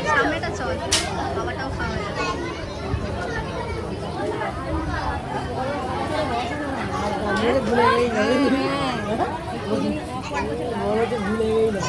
সামনেটা চল, বাবাটাও খাওয়া যাবে। ভুলে গেই না।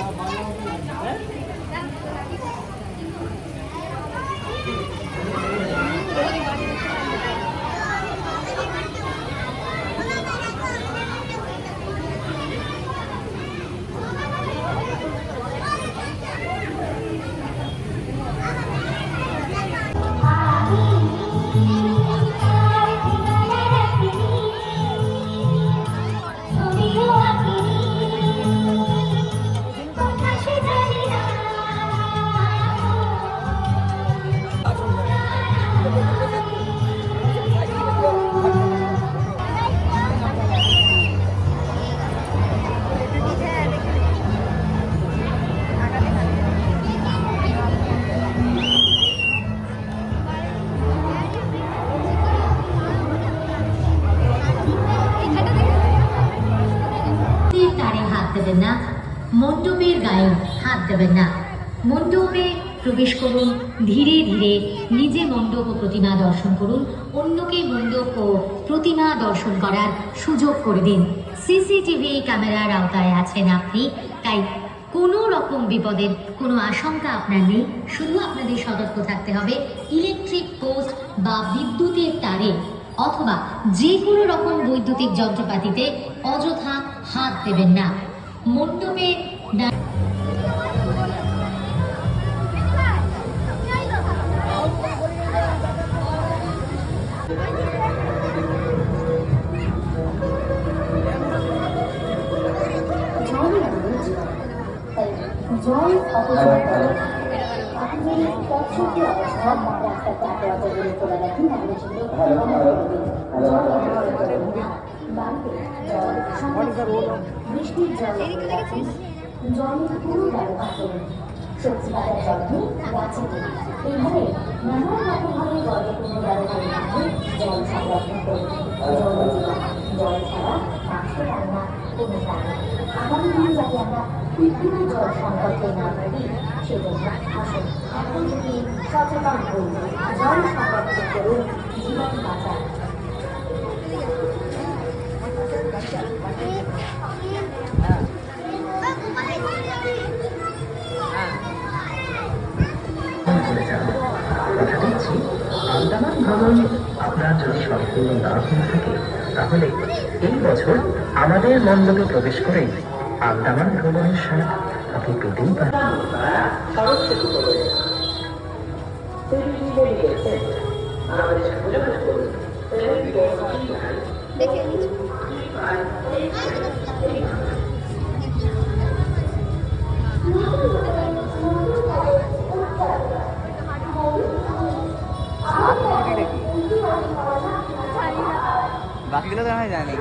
না, মণ্ডপের গায়ে হাত দেবেন না। মণ্ডপে প্রবেশ করুন ধীরে ধীরে, নিজে মণ্ডপ ও প্রতিমা দর্শন করুন, অন্যকে মণ্ডপ ও প্রতিমা দর্শন করার সুযোগ করে দিন। সিসিটিভি ক্যামেরার আওতায় আছেন আপনি, তাই কোনো রকম বিপদের কোনো আশঙ্কা আপনার নেই। শুধু আপনাদের সতর্ক থাকতে হবে ইলেকট্রিক পোস্ট বা বিদ্যুতের তারে অথবা যে কোনো রকম বৈদ্যুতিক যন্ত্রপাতিতে অযথা হাত দেবেন না। মণ্ডপে জল অপচয় আপনি তৎসত্ত্বে অবস্থা রাস্তাতে আটে করে তোলা রাখেন, তাহলে সেগুলো বৃষ্টির জল জলের পুরো ব্যবহার করুন, সবজি কাটার যত্নে গাছে দিন। এইভাবে নানান রকমভাবে জলের পুনর্ব্যবহারের মাধ্যমে জল সংরক্ষণ করুন। জল ছাড়া মানুষের রান্না কোনো কারণ আগামী দিনে যাতে আমরা কৃত্রিম জল সংকটে না পড়ি, সেজন্য আসুন এখন থেকে সচেতন হন, জল সংরক্ষণ করুন, জীবন বাঁচান। আন্দামান ভ্রমণ আপনার যদি সম্পূর্ণ না হয়ে থাকে, তাহলে এই বছর আমাদের মণ্ডপে প্রবেশ করে আন্দামান ভ্রমণের স্বাদ আপনি পেতেই পারেন। বাকিগুলো তো আমি জানি।